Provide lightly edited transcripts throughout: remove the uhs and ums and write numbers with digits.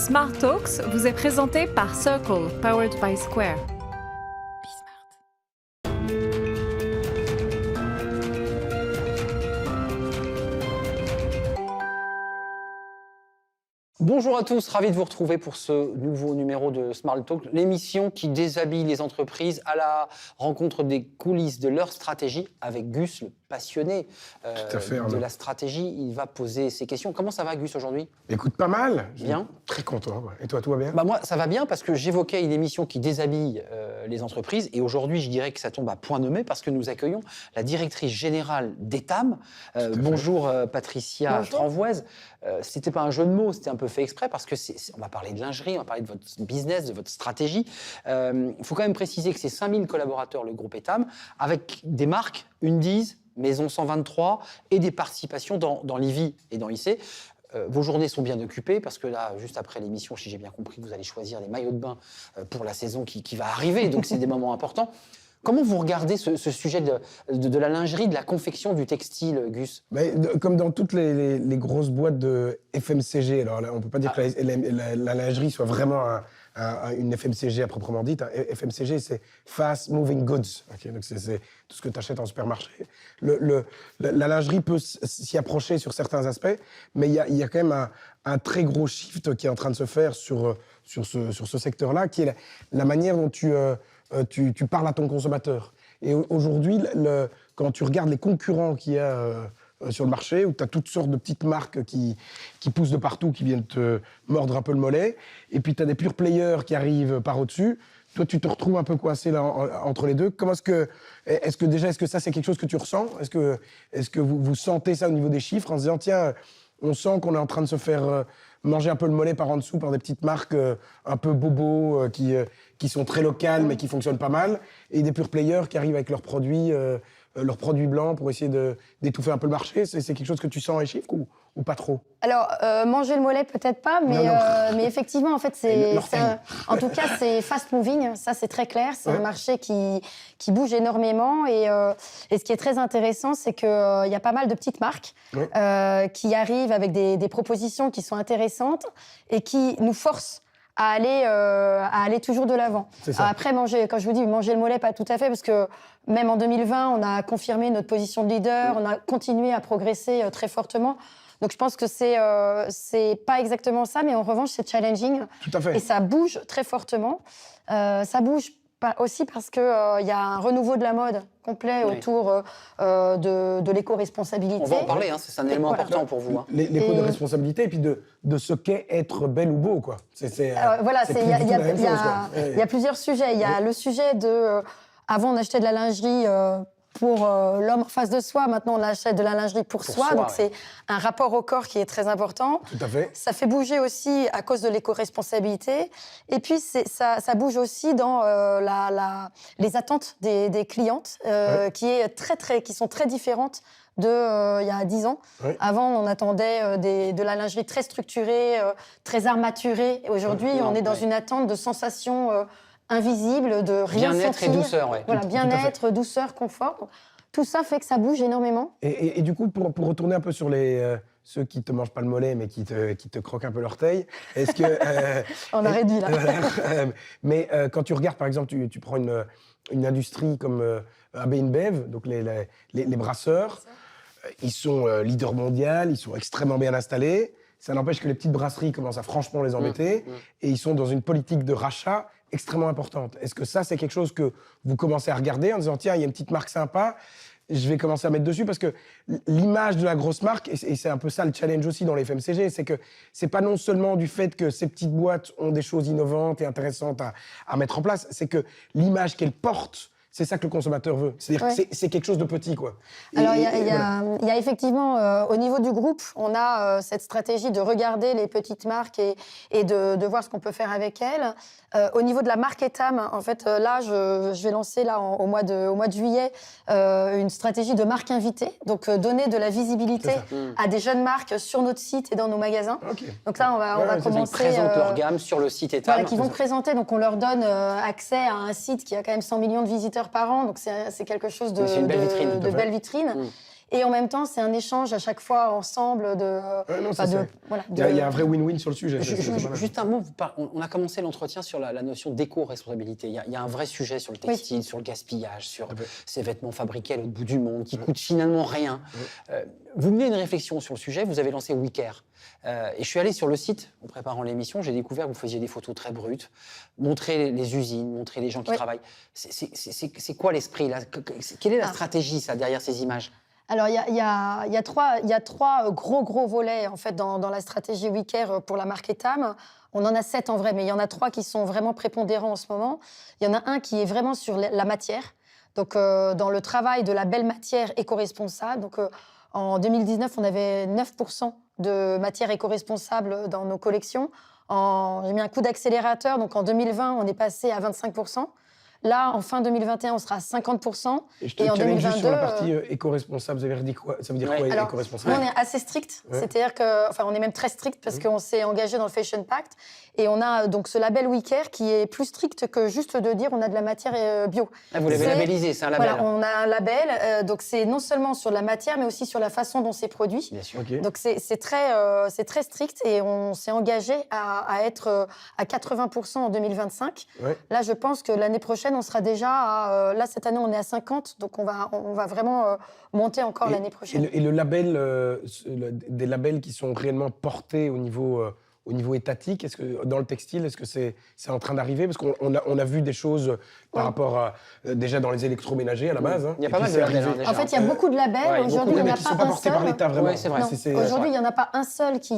Smart Talks vous est présenté par Circle, powered by Square. Bonjour à tous, ravi de vous retrouver pour ce nouveau numéro de Smart Talk, l'émission qui déshabille les entreprises à la rencontre des coulisses de leur stratégie avec Gus, le passionné de la stratégie. Il va poser ses questions. Comment ça va, Gus, aujourd'hui ? Écoute, pas mal. Bien. Très content. Et toi, tout va bien ? Moi, ça va bien parce que j'évoquais une émission qui déshabille les entreprises. Et aujourd'hui, je dirais que ça tombe à point nommé parce que nous accueillons la directrice générale d'Etam. Bonjour, Patricia Tranvoise. C'était pas un jeu de mots, c'était un peu fait exprès parce que on va parler de lingerie, on va parler de votre business, de votre stratégie. Il faut quand même préciser que c'est 5000 collaborateurs, le groupe Etam, avec des marques, Undies, Maison 123 et des participations dans Livy et dans IC. Vos journées sont bien occupées parce que là, juste après l'émission, si j'ai bien compris, vous allez choisir les maillots de bain pour la saison qui va arriver, donc c'est des moments importants. Comment vous regardez ce sujet de la lingerie, de la confection, du textile, Gus ? Comme dans toutes les grosses boîtes de FMCG, alors là, on ne peut pas dire que la lingerie soit vraiment une FMCG à proprement dit. FMCG, c'est Fast Moving Goods. Okay, donc c'est tout ce que tu achètes en supermarché. La lingerie peut s'y approcher sur certains aspects, mais il y a quand même un très gros shift qui est en train de se faire sur ce secteur-là, qui est la manière dont tu parles à ton consommateur. Et aujourd'hui, quand tu regardes les concurrents qu'il y a sur le marché, où tu as toutes sortes de petites marques qui poussent de partout, qui viennent te mordre un peu le mollet, et puis tu as des pure players qui arrivent par au-dessus. Toi, tu te retrouves un peu coincé là, entre les deux. Est-ce que ça, c'est quelque chose que tu ressens ? Est-ce que vous sentez ça au niveau des chiffres, en se disant, tiens, on sent qu'on est en train de se faire manger un peu le mollet par en dessous par des petites marques un peu bobos qui sont très locales mais qui fonctionnent pas mal, et des pure players qui arrivent avec leurs produits blancs pour essayer d'étouffer un peu le marché. C'est quelque chose que tu sens à les chiffres ou pas trop ? Alors, manger le mollet, peut-être pas, mais effectivement, en fait, en tout cas, c'est fast moving, ça c'est très clair. C'est un marché qui bouge énormément, et ce qui est très intéressant, c'est qu'il y a pas mal de petites marques qui arrivent avec des propositions qui sont intéressantes et qui nous forcent à aller toujours de l'avant. Après, quand je vous dis manger le mollet, pas tout à fait, parce que même en 2020, on a confirmé notre position de leader, on a continué à progresser très fortement. Donc je pense que c'est pas exactement ça, mais en revanche, c'est challenging. Tout à fait. Et ça bouge très fortement. Ça bouge aussi parce qu'il y a un renouveau de la mode complet autour de l'éco-responsabilité. On va en parler, c'est un élément important pour vous. L'éco-responsabilité, et puis de ce qu'est être belle ou beau, quoi. Il y a plusieurs sujets. Il y a le sujet de... avant, on achetait de la lingerie pour l'homme en face de soi. Maintenant, on achète de la lingerie pour soi. Donc, c'est un rapport au corps qui est très important. Tout à fait. Ça fait bouger aussi à cause de l'éco-responsabilité. Et puis, ça bouge aussi dans les attentes des clientes, qui sont très différentes il y a 10 ans. Avant, on attendait de la lingerie très structurée, très armaturée. Et aujourd'hui, on est dans une attente de sensations invisible, de rien bien-être sentir. Et douceur, Voilà, bien-être, douceur, confort. Tout ça fait que ça bouge énormément. Et du coup, pour retourner un peu sur ceux qui te mangent pas le mollet, mais qui te croquent un peu l'orteil, est-ce que... On a réduit, là. Mais quand tu regardes, par exemple, tu prends une industrie comme AB InBev, donc les brasseurs, ils sont leaders mondiaux, ils sont extrêmement bien installés. Ça n'empêche que les petites brasseries commencent à franchement les embêter, et ils sont dans une politique de rachat extrêmement importante. Est-ce que ça, c'est quelque chose que vous commencez à regarder en disant, tiens, il y a une petite marque sympa, je vais commencer à mettre dessus, parce que l'image de la grosse marque, et c'est un peu ça le challenge aussi dans les FMCG, c'est que c'est pas non seulement du fait que ces petites boîtes ont des choses innovantes et intéressantes à mettre en place, c'est que l'image qu'elles portent, c'est ça que le consommateur veut. C'est-à-dire que c'est quelque chose de petit, quoi. Alors, il y a effectivement, au niveau du groupe, on a cette stratégie de regarder les petites marques et de voir ce qu'on peut faire avec elles. Au niveau de la marque Etam, en fait, là, je vais lancer là, au mois de juillet une stratégie de marque invitée. Donc, donner de la visibilité à des jeunes marques sur notre site et dans nos magasins. Okay. Donc ça, on va commencer... Ils présentent leur gamme sur le site Etam. Voilà, qui vont présenter. Donc, on leur donne accès à un site qui a quand même 100 millions de visiteurs par an. Donc, c'est quelque chose de belle vitrine. Et en même temps, c'est un échange à chaque fois ensemble de... Il y a un vrai win-win sur le sujet. Juste un mot, on a commencé l'entretien sur la notion d'éco-responsabilité. Il y a un vrai sujet sur le textile, sur le gaspillage, sur ces vêtements fabriqués à l'autre bout du monde, qui coûtent finalement rien. Vous menez une réflexion sur le sujet, vous avez lancé WeCare. Et je suis allé sur le site, en préparant l'émission, j'ai découvert que vous faisiez des photos très brutes, montrer les usines, montrer les gens qui travaillent. C'est quoi l'esprit là? Quelle est la stratégie ça, derrière ces images? Alors, il y a trois gros volets en fait, dans la stratégie WeCare pour la marque Etam. On en a 7 en vrai, mais il y en a 3 qui sont vraiment prépondérants en ce moment. Il y en a un qui est vraiment sur la matière, donc dans le travail de la belle matière éco-responsable. Donc, en 2019, on avait 9% de matière éco-responsable dans nos collections. J'ai mis un coup d'accélérateur, donc en 2020, on est passé à 25%. Là, en fin 2021, on sera à 50%. Et je te challenge juste sur la partie éco-responsable. Ça veut dire quoi, Alors, éco-responsable? nous, on est assez strict. C'est-à-dire on est même très strict parce qu'on s'est engagé dans le Fashion Pact. Et on a donc ce label WeCare qui est plus strict que juste de dire on a de la matière bio. Ah, vous l'avez labellisé, c'est un label. Voilà, on a un label. Donc, c'est non seulement sur la matière, mais aussi sur la façon dont c'est produit. Bien sûr. Okay. Donc, c'est très strict et on s'est engagé à être à 80% en 2025. Ouais. Là, je pense que l'année prochaine, on sera déjà à... là, cette année, on est à 50, donc on va vraiment monter encore l'année prochaine. Et le label, des labels qui sont réellement portés au niveau étatique, est-ce que dans le textile, est-ce que c'est en train d'arriver? Parce qu'on a vu des choses par rapport à déjà dans les électroménagers à la base. Il y a pas mal de labels déjà. En fait, il y a beaucoup de labels. Aujourd'hui, il n'y en a qui ne sont pas pas un portés seul. par l'État, vraiment. Ouais, c'est vrai. Aujourd'hui, il n'y en a pas un seul qui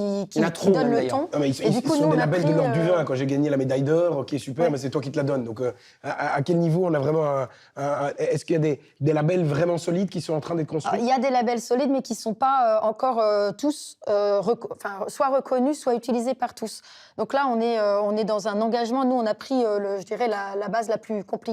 donne le ton. Non, mais ils sont des labels de l'ordre du vin. Quand j'ai gagné la médaille d'or, ok, super, mais c'est toi qui te la donne. Donc, à quel niveau on a vraiment est-ce qu'il y a des labels vraiment solides qui sont en train d'être construits? Il y a des labels solides, mais qui ne sont pas encore tous soit reconnus, soit utilisés par tous. Donc là, on est dans un engagement. Nous, on a pris, je dirais, la base la plus compliquée.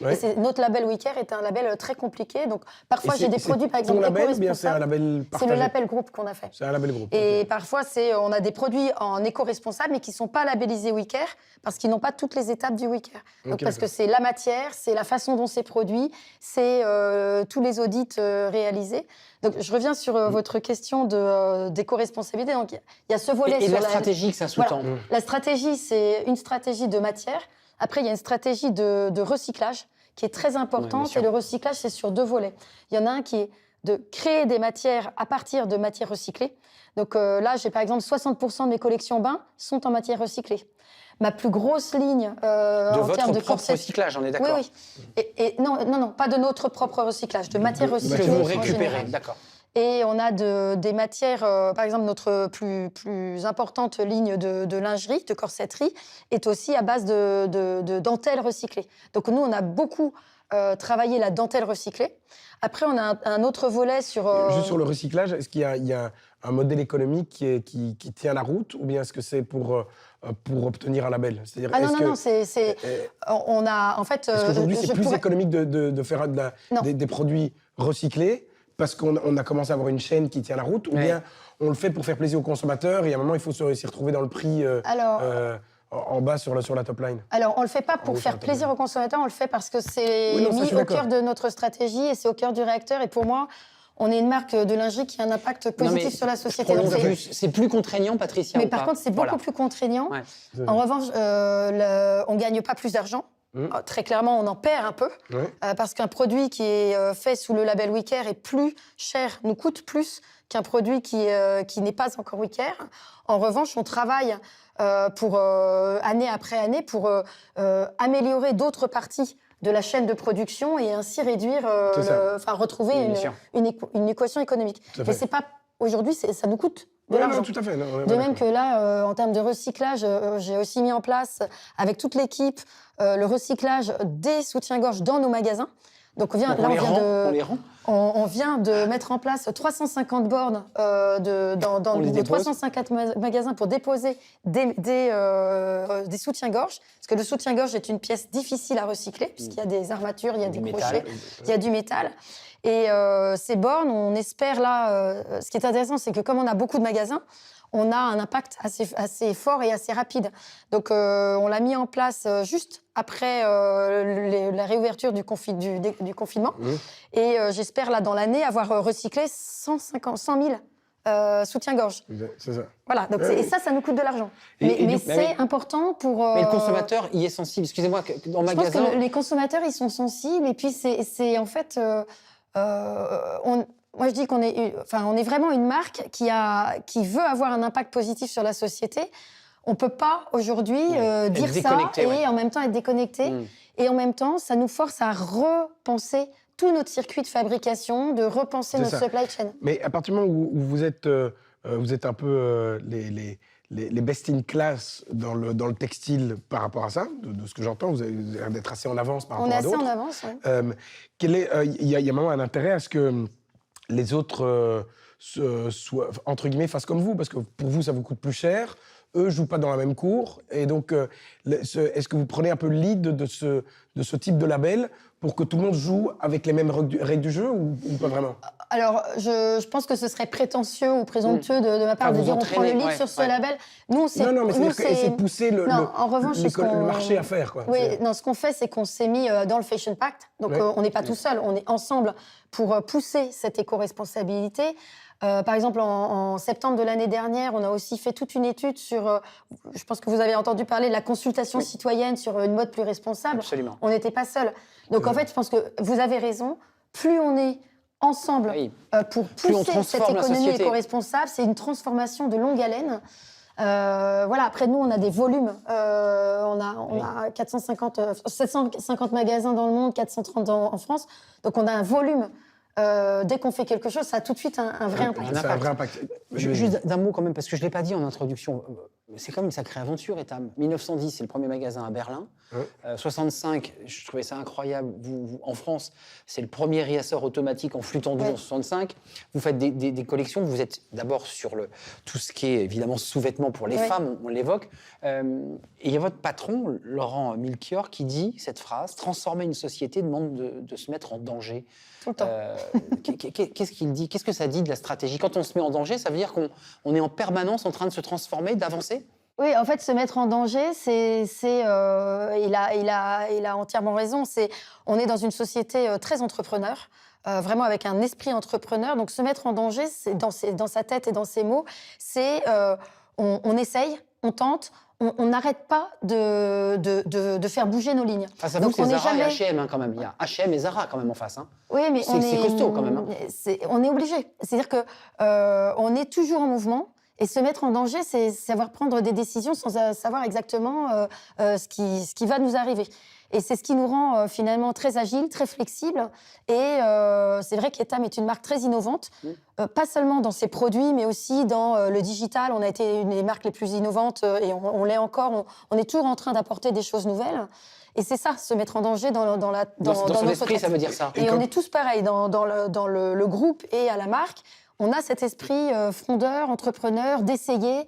Ouais. Et notre label WeCare est un label très compliqué. Donc parfois, j'ai des produits, par exemple, ton label, bien c'est un éco-responsables. label C'est partagé. le label groupe qu'on a fait. C'est un label groupe. Et ok. parfois, on a des produits en éco-responsable, mais qui ne sont pas labellisés WeCare, parce qu'ils n'ont pas toutes les étapes du WeCare. Donc, Ok, parce que d'accord. c'est la matière, c'est la façon dont c'est produit, c'est tous les audits réalisés. Donc, je reviens sur votre question d'éco-responsabilité. Donc, il y a ce volet Et sur la stratégie que ça sous-tend. Voilà. La stratégie, c'est une stratégie de matière. Après, il y a une stratégie de recyclage qui est très importante. sûr. Et le recyclage, c'est sur 2 volets. Il y en a un qui est de créer des matières à partir de matières recyclées. Donc là, j'ai par exemple 60% de mes collections bains sont en matière recyclée. Ma plus grosse ligne en termes de votre propre corset... recyclage, on est d'accord? Oui. Et non, pas de notre propre recyclage, de matières recyclées. Que vous en récupérez, général. d'accord. Et on a des matières, par exemple, notre plus importante ligne de lingerie, de corsetterie, est aussi à base de dentelle recyclée. Donc nous, on a beaucoup travaillé la dentelle recyclée. Après, on a un autre volet sur... Juste sur le recyclage, est-ce qu'il y a un modèle économique qui tient la route, ou bien est-ce que c'est pour obtenir un label? C'est-à-dire, on a, en fait... Est-ce qu'aujourd'hui, c'est plus économique de faire des produits recyclés parce qu'on a commencé à avoir une chaîne qui tient la route, ou bien on le fait pour faire plaisir aux consommateurs et à un moment, il faut s'y retrouver dans le prix en bas sur la top line? Alors, on ne le fait pas pour faire plaisir aux consommateurs, on le fait parce que c'est mis au cœur de notre stratégie et c'est au cœur du réacteur. Et pour moi, on est une marque de lingerie qui a un impact positif sur la société. C'est plus contraignant, Patricia? Mais par contre, c'est beaucoup plus contraignant. Ouais. En revanche, on ne gagne pas plus d'argent. Très clairement, on en perd un peu, parce qu'un produit qui est fait sous le label WeCare est plus cher, nous coûte plus qu'un produit qui n'est pas encore WeCare. En revanche, on travaille année après année pour améliorer d'autres parties de la chaîne de production et ainsi réduire, retrouver une équation économique. Mais c'est pas aujourd'hui, ça nous coûte de l'argent. Non, tout à fait. De même que là, en termes de recyclage, j'ai aussi mis en place, avec toute l'équipe, le recyclage des soutiens-gorge dans nos magasins. Donc, on vient de mettre en place 350 bornes dans 350 magasins pour déposer des soutiens-gorge. Parce que le soutien-gorge est une pièce difficile à recycler, puisqu'il y a des armatures, il y a des crochets, il y a du métal. Et ces bornes, on espère là... ce qui est intéressant, c'est que comme on a beaucoup de magasins, on a un impact assez fort et assez rapide. Donc, on l'a mis en place juste après la réouverture du confinement. Et j'espère, là, dans l'année, avoir recyclé 100 000 soutien-gorge. C'est ça. Voilà, donc et ça nous coûte de l'argent. Mais c'est important pour... Mais le consommateur y est sensible. Excusez-moi, en magasin... Je pense que les consommateurs, ils sont sensibles. Et puis, c'est en fait... moi, je dis qu'on est, on est vraiment une marque qui veut avoir un impact positif sur la société. On ne peut pas aujourd'hui dire ça et en même temps être déconnecté. Et en même temps, ça nous force à repenser tout notre circuit de fabrication, de repenser notre supply chain. Mais à partir du moment où vous êtes un peu les best in class dans le textile par rapport à ça, de ce que j'entends, vous avez l'air d'être assez en avance par rapport à d'autres. On est assez en avance, oui. Il y a vraiment un intérêt à ce que les autres soient, entre guillemets, fassent comme vous, parce que pour vous, ça vous coûte plus cher. Eux ne jouent pas dans la même cour. Et donc, est-ce que vous prenez un peu le lead de ce type de label pour que tout le monde joue avec les mêmes règles du jeu ou pas vraiment? Alors, je pense que ce serait prétentieux ou présomptueux de ma part de dire on prend le lead sur ce label. Nous, non, mais c'est pousser le marché à faire. Quoi. Oui, non, ce qu'on fait, c'est qu'on s'est mis dans le Fashion Pact. Donc, on n'est pas tout seul, on est ensemble pour pousser cette éco-responsabilité. Par exemple, en septembre de l'année dernière, on a aussi fait toute une étude sur, je pense que vous avez entendu parler de la consultation citoyenne sur une mode plus responsable. Absolument. On n'était pas seuls. Donc en fait, je pense que vous avez raison. Plus on est ensemble pour pousser cette économie éco-responsable, c'est une transformation de longue haleine. Voilà, après nous, on a des volumes. On a 750 magasins dans le monde, 430 en France. Donc on a un volume. Dès qu'on fait quelque chose, ça a tout de suite un vrai impact. C'est un vrai impact. Juste d'un mot quand même, parce que je ne l'ai pas dit en introduction. C'est quand même une sacrée aventure, Etam. 1910, c'est le premier magasin à Berlin. 65, je trouvais ça incroyable. En France, c'est le premier riasseur automatique en flux tendu en 65. Vous faites des collections. Vous êtes d'abord sur tout ce qui est évidemment sous-vêtements pour les femmes, on l'évoque. Et il y a votre patron, Laurent Milchior, qui dit cette phrase: transformer une société demande de se mettre en danger. Tout le temps. Qu'est-ce qu'il dit? Qu'est-ce que ça dit de la stratégie? Quand on se met en danger, ça veut dire qu'on est en permanence en train de se transformer, d'avancer? Oui, en fait, se mettre en danger, il a entièrement raison. On est dans une société très entrepreneur, vraiment avec un esprit entrepreneur. Donc, se mettre en danger, c'est dans sa tête et dans ses mots, c'est on essaye, on tente. On n'arrête pas de faire bouger nos lignes. Face à vous, c'est Zara et H&M quand même. Il y a H&M et Zara quand même en face. Oui, mais c'est costaud quand même. On est obligé. C'est-à-dire qu'on est toujours en mouvement. Et se mettre en danger, c'est savoir prendre des décisions sans savoir exactement ce qui va nous arriver. Et c'est ce qui nous rend finalement très agiles, très flexibles. Et c'est vrai qu'Etam est une marque très innovante, pas seulement dans ses produits, mais aussi dans le digital. On a été une des marques les plus innovantes et on l'est encore. On est toujours en train d'apporter des choses nouvelles. Et c'est ça, se mettre en danger dans son esprit, ça veut dire ça. Et on est tous pareils dans le groupe et à la marque. On a cet esprit frondeur, entrepreneur, d'essayer.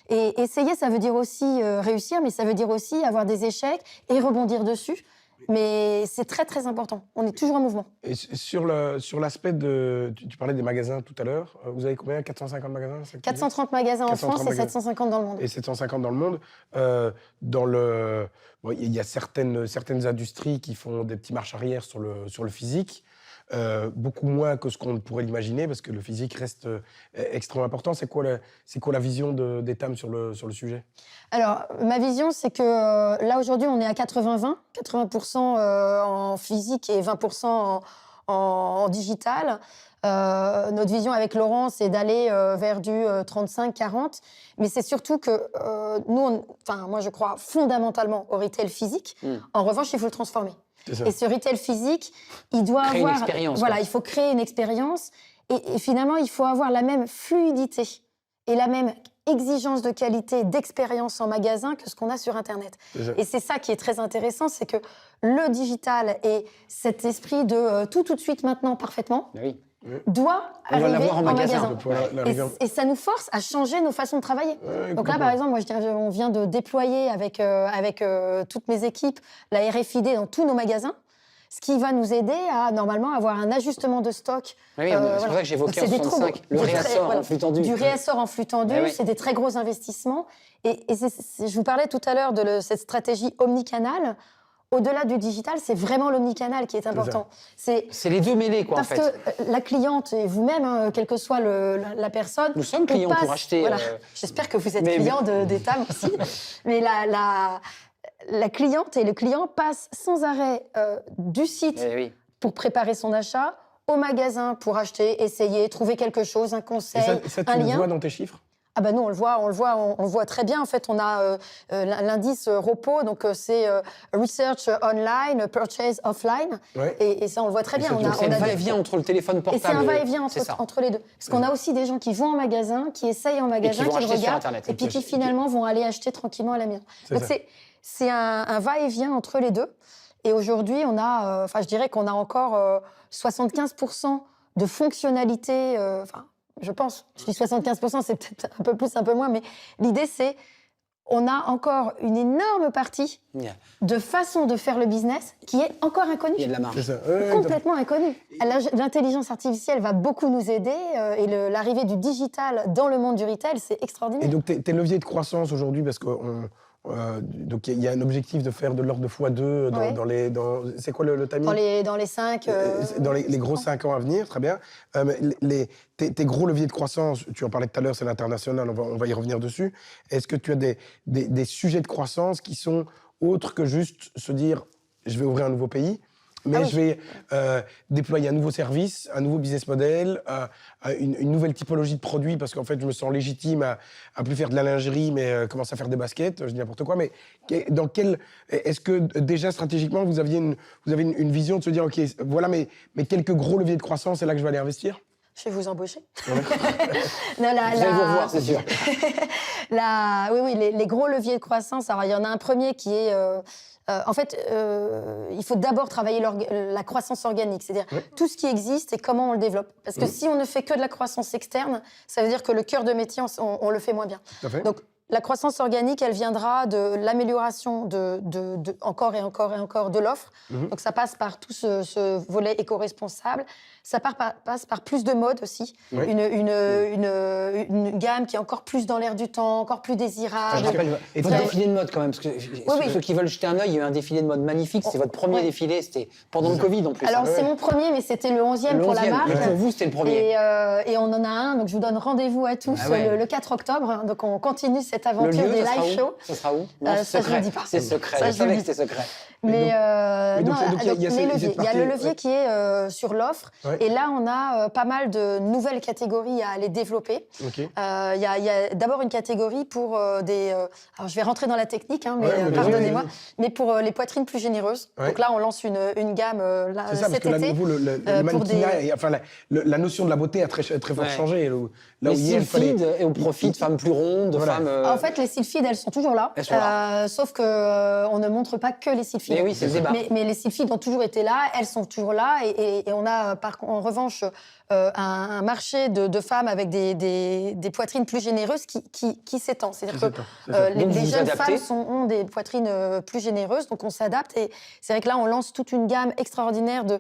Et essayer, ça veut dire aussi réussir, mais ça veut dire aussi avoir des échecs et rebondir dessus. Mais c'est très, très important. On est toujours en mouvement. Et sur l'aspect de... Tu parlais des magasins tout à l'heure. Vous avez combien? 450 magasins? 430 magasins en France et 750 dans le monde. Et 750 dans le monde. Il y a certaines industries qui font des petits marches arrière sur le physique. Beaucoup moins que ce qu'on pourrait l'imaginer, parce que le physique reste extrêmement important. C'est quoi la vision d'Etam sur le sujet? Alors, ma vision, c'est que là, aujourd'hui, on est à 80-20. 80% en physique et 20% en digital. Notre vision avec Laurent, c'est d'aller vers du 35-40. Mais c'est surtout que moi, je crois fondamentalement au retail physique. En revanche, il faut le transformer. Et ce retail physique, il doit avoir... une expérience. Voilà, il faut créer une expérience. Et finalement, il faut avoir la même fluidité et la même exigence de qualité, d'expérience en magasin que ce qu'on a sur Internet. Et c'est ça qui est très intéressant, c'est que le digital et cet esprit de tout de suite, maintenant, parfaitement... Oui. doit arriver en magasin. Et ça nous force à changer nos façons de travailler. Donc là, par exemple, on vient de déployer avec toutes mes équipes la RFID dans tous nos magasins. ce qui va nous aider à normalement avoir un ajustement de stock. Oui, c'est pour ça que j'évoquais en 65, le réassort en flux tendu. Du réassort en flux tendu, Ah oui. c'est des très gros investissements. Et je vous parlais tout à l'heure de cette stratégie omnicanal. Au-delà du digital, c'est vraiment l'omnicanal qui est important. C'est les deux mêlés, quoi, parce en fait. Parce que la cliente et vous-même, hein, quelle que soit la personne... Nous sommes clients pour acheter... Voilà. J'espère que vous êtes client d'Etam aussi. Mais la cliente et le client passent sans arrêt du site pour préparer son achat, au magasin pour acheter, essayer, trouver quelque chose, un conseil, et ça, tu le vois dans tes chiffres? Ah ben nous, on le voit très bien. En fait, on a l'indice ROPO, donc c'est Research Online, Purchase Offline. Ouais. Et ça, on le voit très bien. C'est un va-et-vient entre le téléphone portable et c'est un va-et-vient entre les deux. Parce qu'on a aussi des gens qui vont en magasin, qui essayent en magasin, qui le regardent, et puis qui finalement vont aller acheter tranquillement à la maison. Donc c'est un va-et-vient entre les deux. Et aujourd'hui, on a, je dirais qu'on a encore 75% de fonctionnalités, je pense, je dis 75%, c'est peut-être un peu plus, un peu moins, mais l'idée c'est, on a encore une énorme partie de façon de faire le business qui est encore inconnue. Il y a de la marge. Complètement inconnue. L'intelligence artificielle va beaucoup nous aider et l'arrivée du digital dans le monde du retail, c'est extraordinaire. Et donc tes leviers de croissance aujourd'hui, parce que donc il y a un objectif de faire de l'ordre de x2 dans c'est quoi le timing? Dans les 5... dans les gros 5 ans à venir, très bien. Tes gros leviers de croissance, tu en parlais tout à l'heure, c'est l'international, on va y revenir dessus. Est-ce que tu as des sujets de croissance qui sont autres que juste se dire je vais ouvrir un nouveau pays, mais je vais déployer un nouveau service, un nouveau business model, une nouvelle typologie de produits, parce qu'en fait, je me sens légitime à plus faire de la lingerie, mais commencer à faire des baskets, je dis n'importe quoi. Mais est-ce que déjà stratégiquement, vous avez une vision de se dire, OK, voilà mes quelques gros leviers de croissance, c'est là que je vais aller investir? Je vais vous embaucher. Non, vous allez vous revoir, c'est sûr. Oui, les gros leviers de croissance. Alors, il y en a un premier qui est... en fait, il faut d'abord travailler la croissance organique, c'est-à-dire tout ce qui existe et comment on le développe. Parce que si on ne fait que de la croissance externe, ça veut dire que le cœur de métier, on le fait moins bien. Donc, la croissance organique, elle viendra de l'amélioration encore et encore et encore de l'offre. Donc, ça passe par tout ce volet éco-responsable. Ça passe par plus de mode aussi. Une gamme qui est encore plus dans l'air du temps, encore plus désirable. Je rappelle votre défilé de mode quand même, parce que ceux qui veulent jeter un œil, il y a eu un défilé de mode magnifique. C'est votre premier défilé, c'était pendant le Covid en plus. Alors, c'est mon premier, mais c'était le 11e pour la marque. Mais pour vous, c'était le premier. Et on en a un, donc je vous donne rendez-vous à tous le 4 octobre. Donc, on continue cette aventure des live shows. Ça sera où? Ça, je ne le dis pas. C'est secret. Je savais que c'était secret. Mais il y a le levier qui est sur l'offre. Et là, on a pas mal de nouvelles catégories à aller développer. Il y a d'abord une catégorie pour des... alors, je vais rentrer dans la technique, hein, mais pardonnez-moi. Mais pour les poitrines plus généreuses. Donc là, on lance une gamme cet été. C'est ça, parce que le mannequinat, la notion de la beauté a très fort changé. Là où il fallait et au profit de femmes plus rondes, de femmes... En fait, les sylphides, elles sont toujours là. Sauf qu'on ne montre pas que les sylphides. Mais oui, c'est le débat. Mais les sylphides ont toujours été là, elles sont toujours là, et on a en revanche un marché de femmes avec des poitrines plus généreuses qui s'étend. C'est-à-dire que les jeunes femmes ont des poitrines plus généreuses, donc on s'adapte. Et c'est vrai que là, on lance toute une gamme extraordinaire de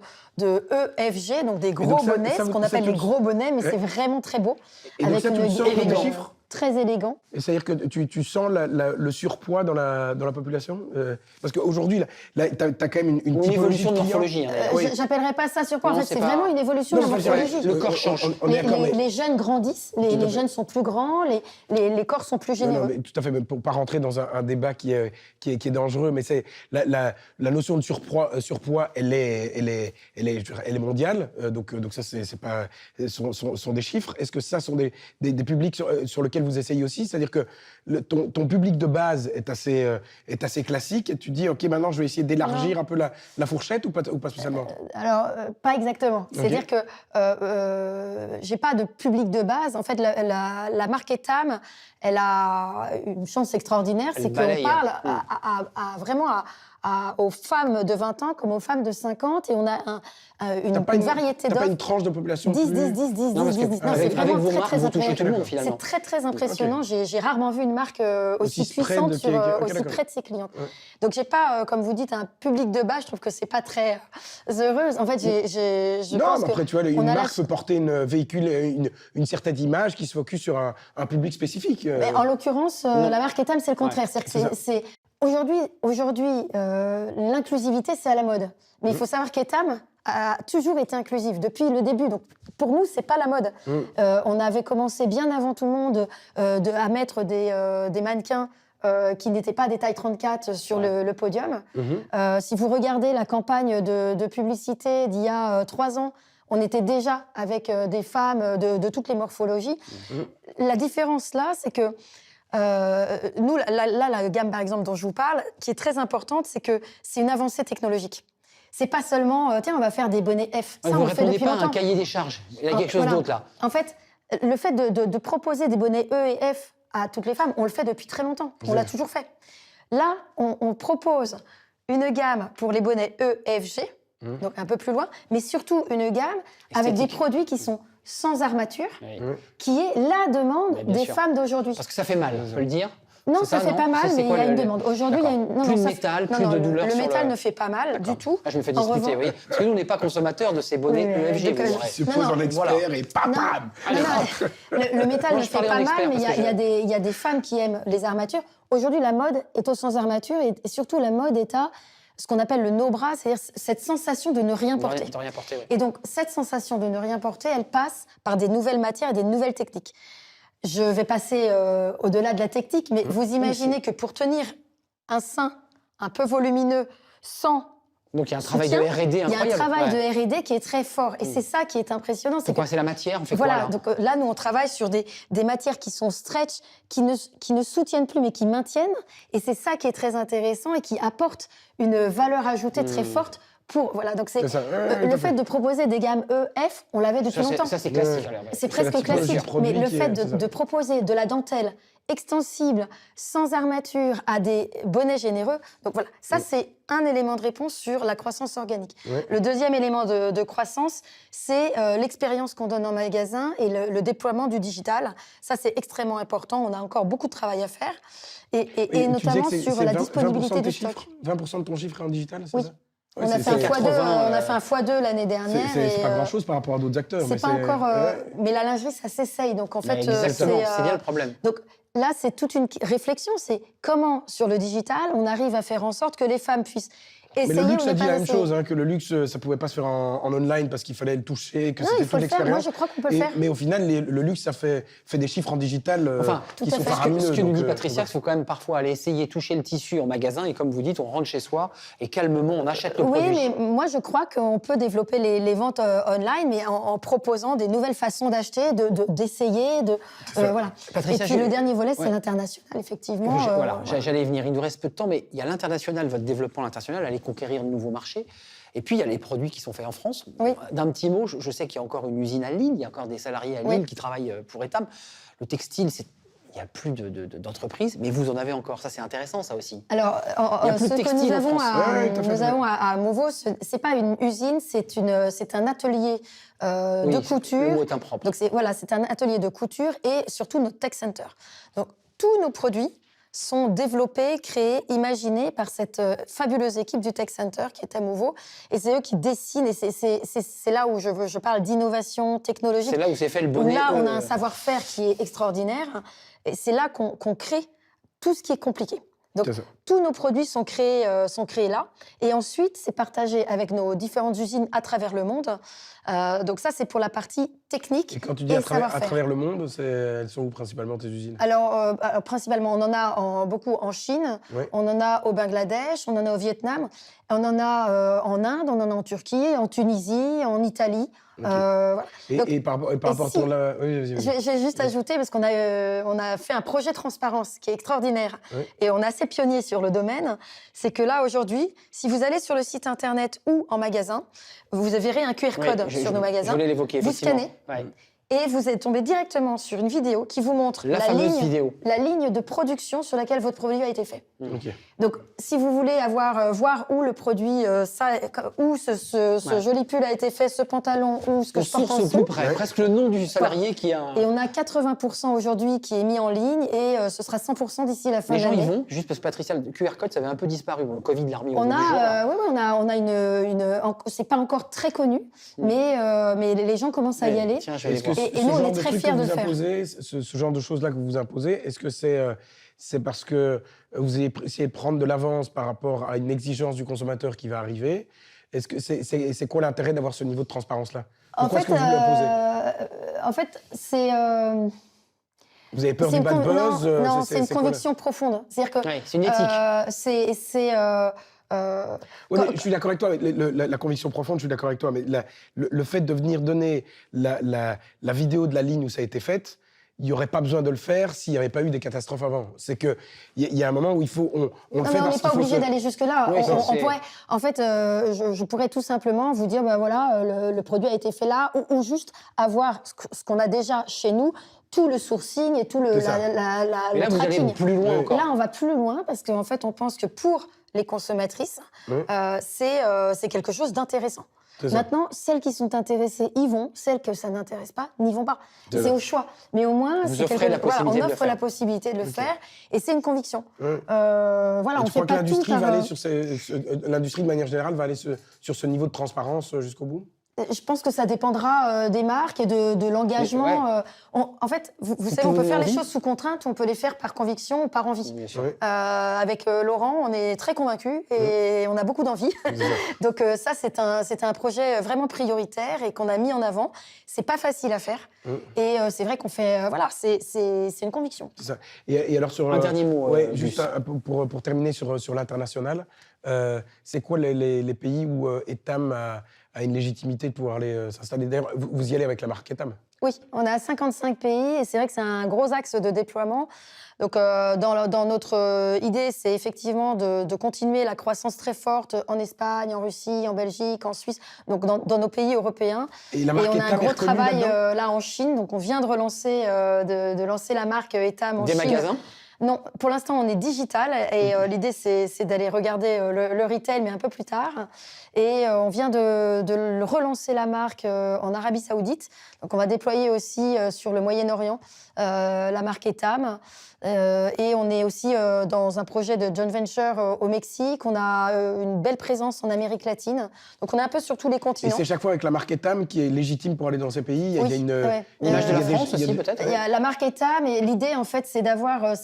EFG, donc des gros bonnets, ce qu'on appelle les gros bonnets, mais c'est vraiment très beau. Et avec donc ça, tu sors des chiffres très élégant. Et c'est-à-dire que tu sens le surpoids dans la population parce qu'aujourd'hui, tu as quand même une évolution de morphologie. J'appellerais pas ça surpoids. En fait, c'est vraiment une évolution de morphologie. Le corps change. Les jeunes grandissent, les jeunes sont plus grands, les corps sont plus généreux. Non, mais tout à fait, pour ne pas rentrer dans un débat qui est dangereux, mais c'est la notion de surpoids, elle est mondiale. Donc ça, c'est pas, sont des chiffres. Est-ce que ça sont des publics sur lesquels vous essayez aussi, c'est-à-dire que ton public de base est assez classique et tu dis ok, maintenant je vais essayer d'élargir un peu la fourchette ou pas spécialement? Alors pas exactement. C'est-à-dire que j'ai pas de public de base. En fait, la marque Etam, elle a une chance extraordinaire, c'est qu'on parle vraiment à aux femmes de 20 ans comme aux femmes de 50 et on a une variété d'offres. d'offres. Pas une tranche de population 10, plus... 10, 10, 10, Non, 10, 10, 10. Non, c'est avec vraiment vos très, marques, très vous touchez tout le monde, impressionnant. finalement. C'est très impressionnant. Okay. J'ai rarement vu une marque aussi puissante, aussi près de ses clientes. Ouais. Donc, j'ai pas, comme vous dites, un public de base. Je trouve que c'est pas très heureuse. En fait, je non, pense mais après, que tu vois, une marque peut porter une certaine image qui se focus sur un public spécifique. Mais en l'occurrence, la marque Etam, c'est le contraire. C'est-à-dire que aujourd'hui, l'inclusivité, c'est à la mode. Mais il faut savoir qu'Etam a toujours été inclusif depuis le début. Donc, pour nous, c'est pas la mode. On avait commencé bien avant tout le monde à mettre des mannequins qui n'étaient pas des tailles 34 sur le podium. Si vous regardez la campagne de publicité d'il y a 3 ans, on était déjà avec des femmes de toutes les morphologies. La différence là, c'est que nous, la gamme par exemple dont je vous parle, qui est très importante, c'est que c'est une avancée technologique. C'est pas seulement, tiens, on va faire des bonnets F. Ça, vous on ne le fait répondez depuis pas à longtemps. un cahier des charges. Il y a quelque chose d'autre là. En fait, le fait de proposer des bonnets E et F à toutes les femmes, on le fait depuis très longtemps. On l'a toujours fait. Là, on propose une gamme pour les bonnets E, F, G, donc un peu plus loin, mais surtout une gamme avec des produits qui sont sans armature, qui est la demande des femmes d'aujourd'hui. Parce que ça fait mal, on peut le dire. Non, ça fait pas mal, mais il y a une demande. Aujourd'hui, il y a une... Plus de métal, plus de douleur le sur métal ne fait pas mal du tout. Ah, je me fais discuter, oui. Parce que nous, on n'est pas consommateurs de ces bonnets EFG. Il se pose en expert et pam, pam. Le métal ne fait pas mal, mais il y a des femmes qui aiment les armatures. Aujourd'hui, la mode est au sans armature et surtout, la mode est à ce qu'on appelle le no-bras, c'est-à-dire cette sensation de ne rien porter. Et donc, cette sensation de ne rien porter, elle passe par des nouvelles matières et des nouvelles techniques. Je vais passer au-delà de la technique, mais vous imaginez que pour tenir un sein un peu volumineux sans donc il y a un travail de R&D incroyable. Il y a un travail de R&D qui est très fort. Et c'est ça qui est impressionnant. C'est quoi, c'est la matière? On fait voilà, quoi, donc là, nous, on travaille sur des matières qui sont stretch, qui ne soutiennent plus, mais qui maintiennent. Et c'est ça qui est très intéressant et qui apporte une valeur ajoutée très forte. Voilà, donc c'est le fait de proposer des gammes E, F, on l'avait depuis longtemps. Ça, c'est classique. C'est presque classique. Mais le fait de proposer de la dentelle extensible, sans armature, à des bonnets généreux, donc voilà, ça c'est un élément de réponse sur la croissance organique. Le deuxième élément de croissance, c'est l'expérience qu'on donne en magasin et le déploiement du digital. Ça, c'est extrêmement important. On a encore beaucoup de travail à faire, et notamment sur la disponibilité du stock. 20% de ton chiffre est en digital, c'est ça? Ouais, on a fait un x2 l'année dernière. C'est pas grand-chose par rapport à d'autres acteurs. C'est pas encore. Mais la lingerie, ça s'essaye. Donc en fait, c'est bien le problème. Donc là, c'est toute une réflexion. C'est comment, sur le digital, on arrive à faire en sorte que les femmes puissent essayer. Mais le luxe a dit la même chose, que le luxe, ça pouvait pas se faire en online parce qu'il fallait le toucher, que c'était toute l'expérience. Moi, je crois qu'on peut le faire. Mais au final, le luxe, ça fait des chiffres en digital qui sont faramineux. Ce que nous dit Patricia, il faut quand même parfois aller essayer toucher le tissu en magasin et comme vous dites, on rentre chez soi et calmement, on achète le produit. Oui, mais moi, je crois qu'on peut développer les ventes online, mais en proposant des nouvelles façons d'acheter, d'essayer, voilà. Patricia, et puis le dernier volet, c'est l'international, effectivement. Voilà, j'allais y venir. Il nous reste peu de temps, mais il y a l'international, votre développement international, aller conquérir de nouveaux marchés. Et puis, il y a les produits qui sont faits en France. Oui. D'un petit mot, je sais qu'il y a encore une usine à Lille, il y a encore des salariés à Lille qui travaillent pour Etam. Le textile, il n'y a plus d'entreprises, mais vous en avez encore. Ça, c'est intéressant, ça aussi. Alors, ce que nous avons à Mouveau, ce n'est pas une usine, c'est un atelier de couture. Le mot est impropre. Donc, c'est un atelier de couture et surtout notre tech center. Donc, tous nos produits sont développés, créés, imaginés par cette fabuleuse équipe du Tech Center qui est à Mouveau. Et c'est eux qui dessinent, et c'est là où je parle d'innovation technologique. C'est là où c'est fait le bonnet. Là, on a un savoir-faire qui est extraordinaire. Et c'est là qu'on crée tout ce qui est compliqué. Donc, tous nos produits sont créés là. Et ensuite, c'est partagé avec nos différentes usines à travers le monde. Donc ça, c'est pour la partie technique. Et quand tu dis à travers le monde, elles sont où principalement tes usines? Alors, principalement, on en a beaucoup en Chine, on en a au Bangladesh, on en a au Vietnam, on en a en Inde, on en a en Turquie, en Tunisie, en Italie. Voilà. Et par rapport à ton... Je vais juste ajouter, parce qu'on a fait un projet transparence qui est extraordinaire, et on est assez pionnier sur le domaine, c'est que là, aujourd'hui, si vous allez sur le site internet ou en magasin, vous verrez un QR code sur nos magasins. Je voulais l'évoquer, vous scannez, Et vous êtes tombé directement sur une vidéo qui vous montre La fameuse vidéo. la ligne de production sur laquelle votre produit a été fait. Ok. Donc, si vous voulez voir où le produit, où ce joli pull a été fait, ce pantalon, ou ce que je porte en Source au plus dessous. près, presque le nom du salarié qui a... Et on a 80% aujourd'hui qui est mis en ligne et ce sera 100% d'ici la fin Les de gens l'année. y vont, juste parce que Patricia, le QR code, ça avait un peu disparu. Bon, le Covid l'a remis au On goût du jour. a c'est pas encore très connu, mais les gens commencent à y aller. Tiens, je vais aller Est-ce que voir. Et ce nous, on genre est de très trucs fiers que de vous faire. imposez, ce genre de choses-là que vous imposez, est-ce que c'est parce que vous avez essayé de prendre de l'avance par rapport à une exigence du consommateur qui va arriver? Est-ce que c'est quoi l'intérêt d'avoir ce niveau de transparence-là? Pourquoi est-ce que vous l'imposez? En fait, c'est... Vous avez peur du bad buzz? Non, c'est une conviction profonde. C'est-à-dire que... Ouais, c'est une éthique. Oui, mais je suis d'accord avec toi, la conviction profonde, je suis d'accord avec toi, mais le fait de venir donner la vidéo de la ligne où ça a été fait, il n'y aurait pas besoin de le faire s'il n'y avait pas eu des catastrophes avant. C'est qu'il y a un moment où il faut, on le fait on parce n'est pas qu'il faut obligé d'aller jusque-là. Oui, On pourrait, en fait, je pourrais tout simplement vous dire, voilà, le produit a été fait là, ou juste avoir ce qu'on a déjà chez nous, tout le sourcing et tout le Et là, le vous allez tracking. plus loin encore. Là, on va plus loin parce qu'en fait, on pense que pour les consommatrices, c'est quelque chose d'intéressant. Maintenant, celles qui sont intéressées y vont, celles que ça n'intéresse pas n'y vont pas. C'est au choix. Mais au moins, Vous offrez la possibilité on de le offre faire. la possibilité de le faire et c'est une conviction. Ouais. Voilà, Et on tu fait crois que pas tout l'industrie par... va aller l'industrie de manière générale va aller sur ce niveau de transparence jusqu'au bout? Je pense que ça dépendra des marques et de l'engagement. Mais, En fait, vous savez, on peut pouvez faire les envie. choses sous contrainte, on peut les faire par conviction ou par envie. Bien sûr. Ouais. Avec Laurent, on est très convaincus et on a beaucoup d'envie. Donc ça, c'est un projet vraiment prioritaire et qu'on a mis en avant. C'est pas facile à faire. Et c'est vrai qu'on fait... voilà, c'est une conviction. C'est ça. Et alors sur Un dernier mot, ouais, Gus. juste pour terminer sur l'international, c'est quoi les pays où Etam a une légitimité de pouvoir aller s'installer? D'ailleurs, vous y allez avec la marque Etam? Oui, on a 55 pays et c'est vrai que c'est un gros axe de déploiement. Donc, dans notre idée, c'est effectivement de continuer la croissance très forte en Espagne, en Russie, en Belgique, en Suisse, donc dans nos pays européens. Et la Et marque on a un Etam est gros reconnue travail là-dedans? là en Chine. Donc, on vient de relancer, de lancer la marque Etam en Des Chine. magasins? Non, pour l'instant, on est digital et l'idée, c'est d'aller regarder le retail, mais un peu plus tard. Et on vient de relancer la marque en Arabie Saoudite. Donc, on va déployer aussi sur le Moyen-Orient la marque Etam. Et on est aussi dans un projet de joint venture au Mexique. On a une belle présence en Amérique latine. Donc, on est un peu sur tous les Et continents. c'est chaque fois avec la marque Etam qui est légitime pour aller dans ces pays. Il y a une ouais. L'image de la il y a des- France il y a aussi, des- peut-être? Il y a la marque Etam et l'idée, en fait, c'est d'avoir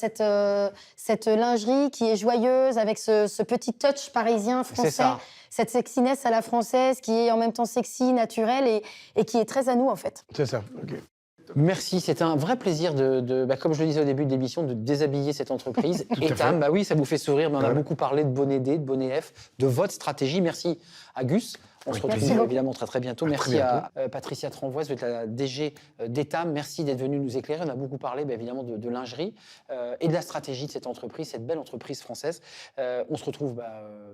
cette lingerie qui est joyeuse avec ce petit touch parisien, français. C'est ça. Cette sexiness à la française qui est en même temps sexy, naturelle et qui est très à nous, en fait. C'est ça, ok. Merci, c'était un vrai plaisir comme je le disais au début de l'émission, de déshabiller cette entreprise. à Etam, fait. bah oui, ça vous fait sourire, mais on a Ouais. beaucoup parlé de Bonnet D, de Bonnet F, de votre stratégie. Merci à Gus. On se Merci retrouve beaucoup. évidemment très bientôt. À Merci très à Patricia Tranvoise, vous êtes la DG d'Etam. Merci d'être venue nous éclairer. On a beaucoup parlé évidemment de lingerie et de la stratégie de cette entreprise, cette belle entreprise française. On se retrouve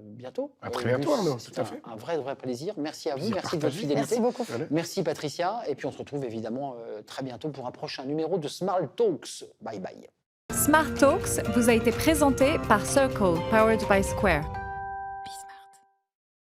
bientôt. À très bientôt, Gus, Arnaud, c'est tout à fait. un vrai plaisir. Merci à vous, Plaisir merci de votre partagé. fidélité. Merci beaucoup. Allez. Merci Patricia, et puis on se retrouve évidemment très bientôt pour un prochain numéro de Smart Talks. Bye bye. Smart Talks vous a été présenté par Circle, powered by Square.